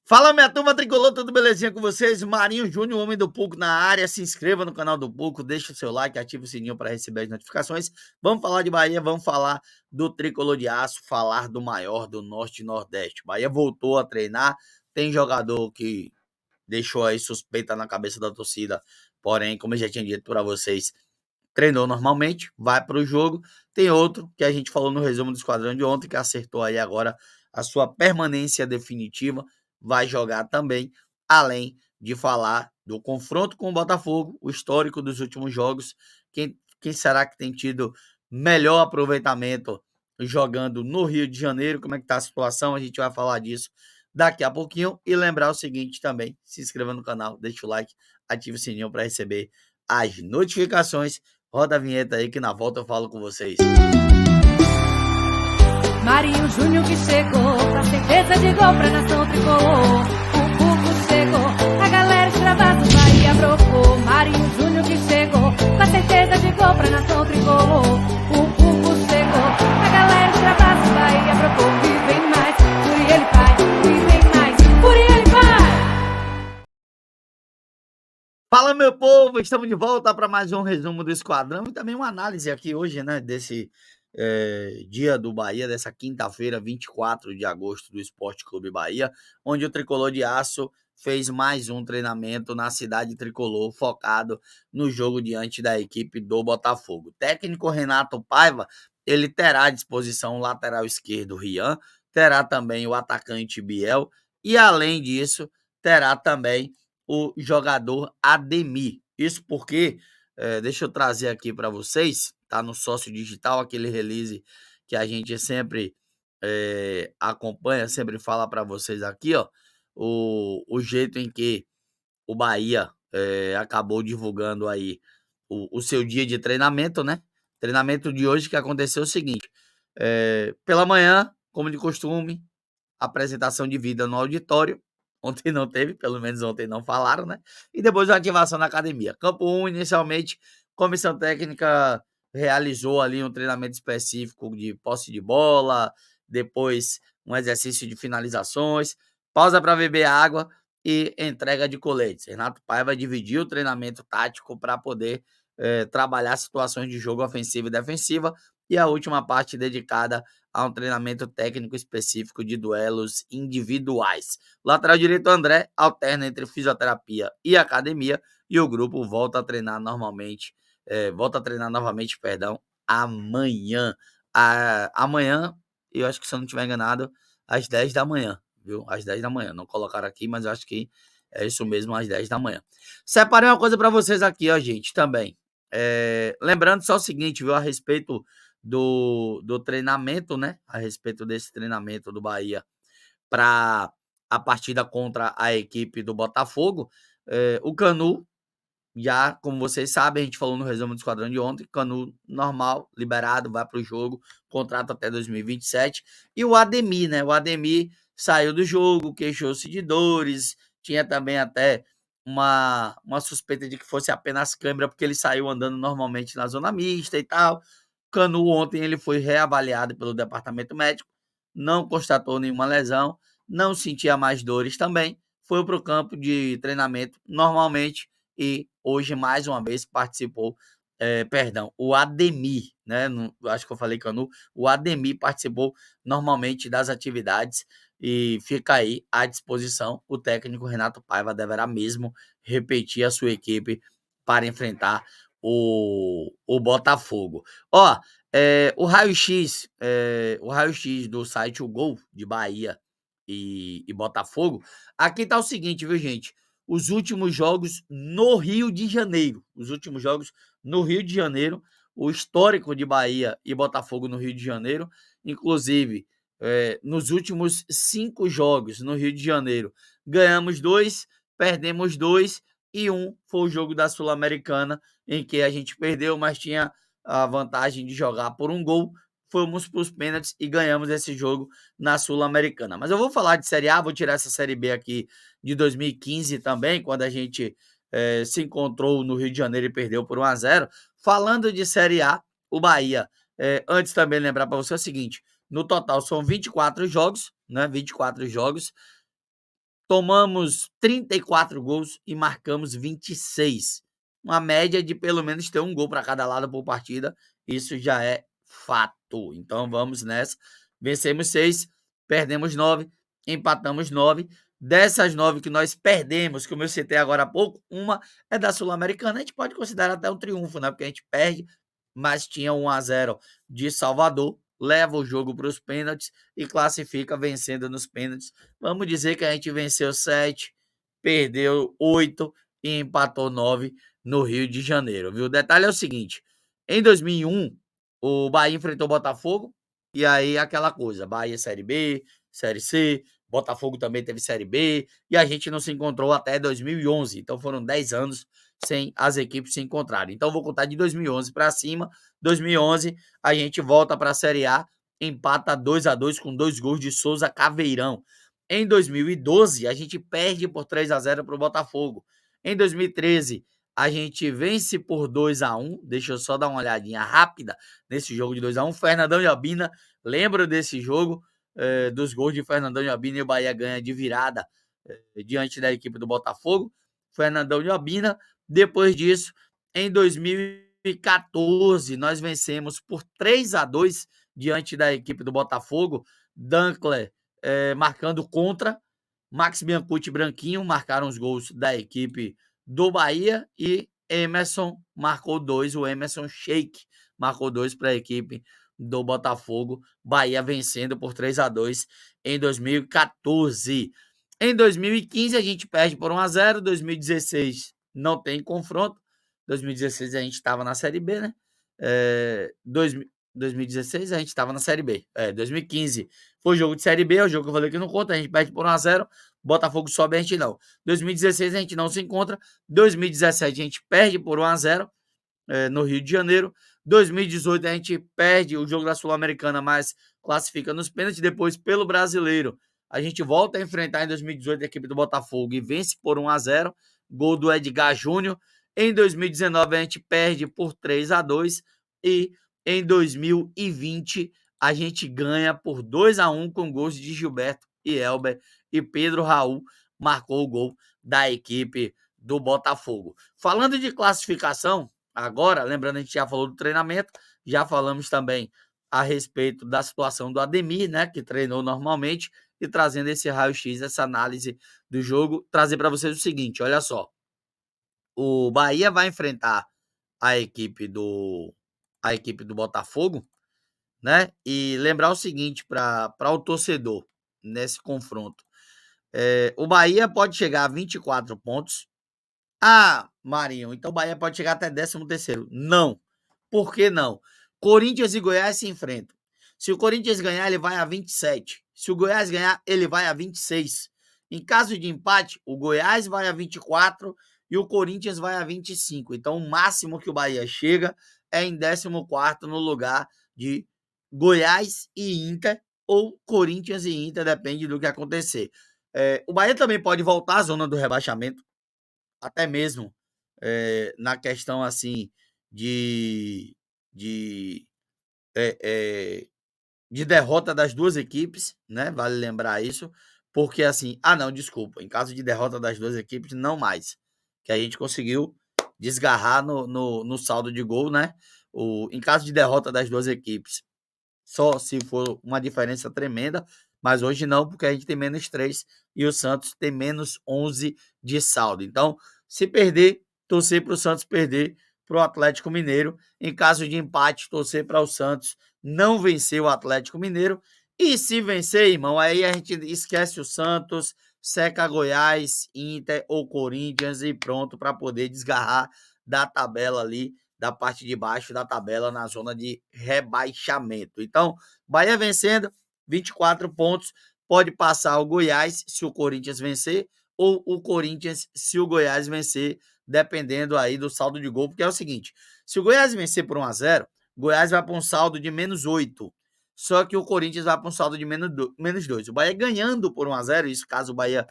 Fala, minha turma tricolor, tudo belezinha com vocês? Marinho Júnior, homem do Puco na área. Se inscreva no canal do Puco, deixa o seu like, ativa o sininho para receber as notificações. Vamos falar de Bahia, vamos falar do tricolor de aço, falar do maior do Norte e Nordeste. Bahia voltou a treinar, tem jogador que deixou aí suspeita na cabeça da torcida, porém, como eu já tinha dito para vocês, treinou normalmente, vai para o jogo. Tem outro que a gente falou no resumo do esquadrão de ontem, que acertou aí agora a sua permanência definitiva, vai jogar também, além de falar do confronto com o Botafogo, o histórico dos últimos jogos, quem será que tem tido melhor aproveitamento jogando no Rio de Janeiro, como é que está a situação, a gente vai falar disso daqui a pouquinho, e lembrar o seguinte também, se inscreva no canal, deixa o like, ative o sininho para receber as notificações. Roda a vinheta aí que na volta eu falo com vocês. Marinho Júnior que chegou, pra certeza de gol pra nação tricolor. O Cuco chegou, a galera extravasa o Bahia brocou. Marinho Júnior que chegou, pra certeza de gol pra nação tricolor. O Cuco chegou, a galera extravasa o Bahia brocou. E vem mais, por ele vai, e vem mais, por ele vai. Fala, meu povo, estamos de volta para mais um resumo do Esquadrão e também uma análise aqui hoje, né, desse dia do Bahia, dessa quinta-feira, 24 de agosto, do Esporte Clube Bahia, onde o Tricolor de Aço fez mais um treinamento na cidade tricolor, focado no jogo diante da equipe do Botafogo. O técnico Renato Paiva, ele terá à disposição o lateral esquerdo Rian, terá também o atacante Biel e, além disso, terá também o jogador Ademir. Isso porque, deixa eu trazer aqui para vocês, tá no Sócio Digital, aquele release que a gente sempre acompanha, sempre fala para vocês aqui, ó, o jeito em que o Bahia acabou divulgando aí o seu dia de treinamento, né? Treinamento de hoje que aconteceu o seguinte: pela manhã, como de costume, apresentação de vida no auditório. Ontem não teve, pelo menos ontem não falaram, né? E depois a ativação na academia. Campo 1, inicialmente, comissão técnica realizou ali um treinamento específico de posse de bola, depois um exercício de finalizações, pausa para beber água e entrega de coletes. Renato Paiva dividiu o treinamento tático para poder trabalhar situações de jogo ofensiva e defensiva, e a última parte dedicada a um treinamento técnico específico de duelos individuais. O lateral direito André alterna entre fisioterapia e academia, e o grupo volta a treinar normalmente, perdão, amanhã. Amanhã, eu acho que, se eu não estiver enganado, às 10 da manhã, viu? Às 10 da manhã. Não colocaram aqui, mas eu acho que é isso mesmo, às 10 da manhã. Separei uma coisa para vocês aqui, ó, gente, também. Lembrando só o seguinte, viu, a respeito do treinamento, né? A respeito desse treinamento do Bahia para a partida contra a equipe do Botafogo. O Canu, já, como vocês sabem, a gente falou no resumo do esquadrão de ontem, Canu normal, liberado, vai para o jogo, contrato até 2027. E o Ademir, né? O Ademir saiu do jogo, queixou-se de dores, tinha também até uma suspeita de que fosse apenas câimbra, porque ele saiu andando normalmente na zona mista e tal. Canu ontem ele foi reavaliado pelo departamento médico, não constatou nenhuma lesão, não sentia mais dores também, foi para o campo de treinamento normalmente e hoje mais uma vez participou, perdão, o Ademir, né? Acho que eu falei Canu, o Ademir participou normalmente das atividades e fica aí à disposição. O técnico Renato Paiva deverá mesmo repetir a sua equipe para enfrentar o Botafogo. Ó, o raio-x do site O Gol de Bahia e Botafogo, aqui tá o seguinte, viu, gente? Os últimos jogos no Rio de Janeiro. Os últimos jogos no Rio de Janeiro. O histórico de Bahia e Botafogo no Rio de Janeiro. Inclusive, nos últimos 5 jogos no Rio de Janeiro, ganhamos 2, perdemos 2 e um foi o jogo da Sul-Americana, em que a gente perdeu, mas tinha a vantagem de jogar por um gol. Fomos para os pênaltis e ganhamos esse jogo na Sul-Americana. Mas eu vou falar de Série A, vou tirar essa Série B aqui de 2015 também, quando a gente se encontrou no Rio de Janeiro e perdeu por 1-0. Falando de Série A, o Bahia, antes também lembrar para você o seguinte, no total são 24 jogos, né? 24 jogos, tomamos 34 gols e marcamos 26. Uma média de pelo menos ter um gol para cada lado por partida. Isso já é fato. Então vamos nessa. Vencemos 6, perdemos 9, empatamos 9. Dessas 9 que nós perdemos, como eu citei agora há pouco, uma é da Sul-Americana. A gente pode considerar até um triunfo, né? Porque a gente perde, mas tinha 1-0 de Salvador, leva o jogo para os pênaltis e classifica vencendo nos pênaltis. Vamos dizer que a gente venceu 7, perdeu 8 e empatou 9 no Rio de Janeiro, viu? O detalhe é o seguinte, em 2001, o Bahia enfrentou o Botafogo, e aí aquela coisa, Bahia Série B, Série C, Botafogo também teve Série B, e a gente não se encontrou até 2011, então foram 10 anos sem as equipes se encontrarem. Então vou contar de 2011 para cima. 2011 a gente volta para a Série A, empata 2-2 com 2 gols de Souza Caveirão. Em 2012 a gente perde por 3-0 para o Botafogo. Em 2013 a gente vence por 2-1. Deixa eu só dar uma olhadinha rápida nesse jogo de 2-1. Fernandão e Albina, lembro desse jogo, dos gols de Fernandão e Albina, e o Bahia ganha de virada diante da equipe do Botafogo. Fernandão e Albina. Depois disso, em 2014, nós vencemos por 3-2 diante da equipe do Botafogo. Dankler marcando contra, Max Biancucci e Branquinho marcaram os gols da equipe do Bahia e Emerson marcou 2, o Emerson Sheik marcou 2 para a equipe do Botafogo. Bahia vencendo por 3-2 em 2014. Em 2015 a gente perde por 1-0, 2016 não tem confronto. 2016 a gente estava na Série B, né? 2016 a gente estava na Série B. 2015 foi jogo de Série B, é o jogo que eu falei que não conta, a gente perde por 1-0, Botafogo sobe, a gente não. 2016 a gente não se encontra, 2017 a gente perde por 1-0 no Rio de Janeiro, 2018 a gente perde o jogo da Sul-Americana, mas classifica nos pênaltis, depois pelo Brasileiro. A gente volta a enfrentar em 2018 a equipe do Botafogo e vence por 1-0, gol do Edgar Júnior. Em 2019 a gente perde por 3-2 e em 2020 a gente ganha por 2-1 com gols de Gilberto e Elber, e Pedro Raul marcou o gol da equipe do Botafogo. Falando de classificação, agora, lembrando, a gente já falou do treinamento, já falamos também a respeito da situação do Ademir, né, que treinou normalmente, e trazendo esse raio-x, essa análise do jogo, trazer para vocês o seguinte, olha só, o Bahia vai enfrentar a equipe do Botafogo, né, e lembrar o seguinte para o torcedor nesse confronto, o Bahia pode chegar a 24 pontos. Ah, Marinho, então o Bahia pode chegar até 13º. Não. Por que não? Corinthians e Goiás se enfrentam. Se o Corinthians ganhar, ele vai a 27. Se o Goiás ganhar, ele vai a 26. Em caso de empate, o Goiás vai a 24 e o Corinthians vai a 25. Então, o máximo que o Bahia chega é em 14º no lugar de Goiás e Inter, ou Corinthians e Inter, depende do que acontecer. O Bahia também pode voltar à zona do rebaixamento, até mesmo na questão assim de, de, é, é, de derrota das duas equipes, né? Vale lembrar isso, porque assim, não, desculpa, em caso de derrota das duas equipes, não mais, que a gente conseguiu desgarrar no saldo de gol, né? Em caso de derrota das duas equipes, só se for uma diferença tremenda, mas hoje não, porque a gente tem -3 e o Santos tem -11 de saldo. Então, se perder, torcer para o Santos perder para o Atlético Mineiro. Em caso de empate, torcer para o Santos não vencer o Atlético Mineiro. E se vencer, irmão, aí a gente esquece o Santos, seca Goiás, Inter ou Corinthians e pronto para poder desgarrar da tabela ali, da parte de baixo da tabela, na zona de rebaixamento. Então, Bahia vencendo, 24 pontos, pode passar o Goiás se o Corinthians vencer, ou o Corinthians se o Goiás vencer, dependendo aí do saldo de gol, porque é o seguinte, se o Goiás vencer por 1-0, Goiás vai para um saldo de -8, só que o Corinthians vai para um saldo de -2. O Bahia ganhando por 1-0, isso caso o Bahia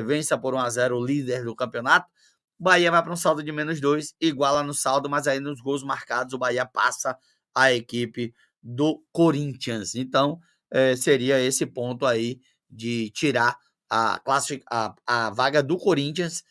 vença por 1-0 o líder do campeonato, o Bahia vai para um saldo de -2, iguala no saldo, mas aí nos gols marcados o Bahia passa a equipe do Corinthians. Então, seria esse ponto aí de tirar a vaga do Corinthians.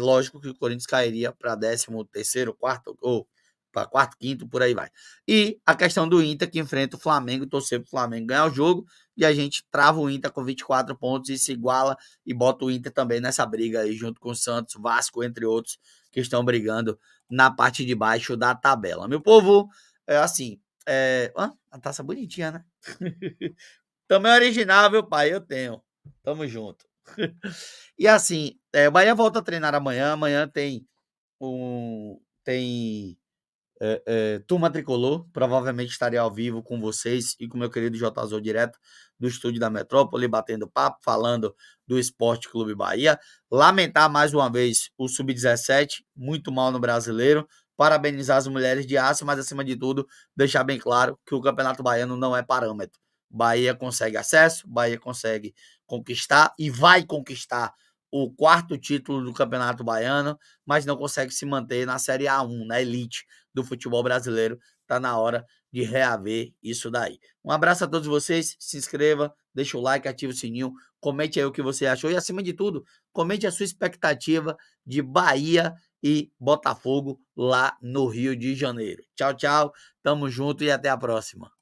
Lógico que o Corinthians cairia para 13º, quarto, ou para quarto, quinto, por aí vai. E a questão do Inter, que enfrenta o Flamengo, torcer para o Flamengo ganhar o jogo, e a gente trava o Inter com 24 pontos e se iguala e bota o Inter também nessa briga aí, junto com o Santos, Vasco, entre outros, que estão brigando na parte de baixo da tabela. Meu povo, a taça bonitinha, né? Também é original, meu pai, eu tenho. Tamo junto. E assim, o Bahia volta a treinar amanhã. Amanhã tem Turma Tricolor. Provavelmente estarei ao vivo com vocês e com meu querido Jazô, direto do estúdio da Metrópole, batendo papo, falando do Esporte Clube Bahia. Lamentar mais uma vez o Sub-17, muito mal no Brasileiro. Parabenizar as mulheres de aço, mas acima de tudo, deixar bem claro que o Campeonato Baiano não é parâmetro. Bahia consegue acesso, Bahia consegue conquistar e vai conquistar o 4º título do Campeonato Baiano, mas não consegue se manter na Série A1, na elite do futebol brasileiro. Tá na hora de reaver isso daí. Um abraço a todos vocês, se inscreva, deixa o like, ativa o sininho, comente aí o que você achou e, acima de tudo, comente a sua expectativa de Bahia e Botafogo lá no Rio de Janeiro. Tchau, tchau, tamo junto e até a próxima.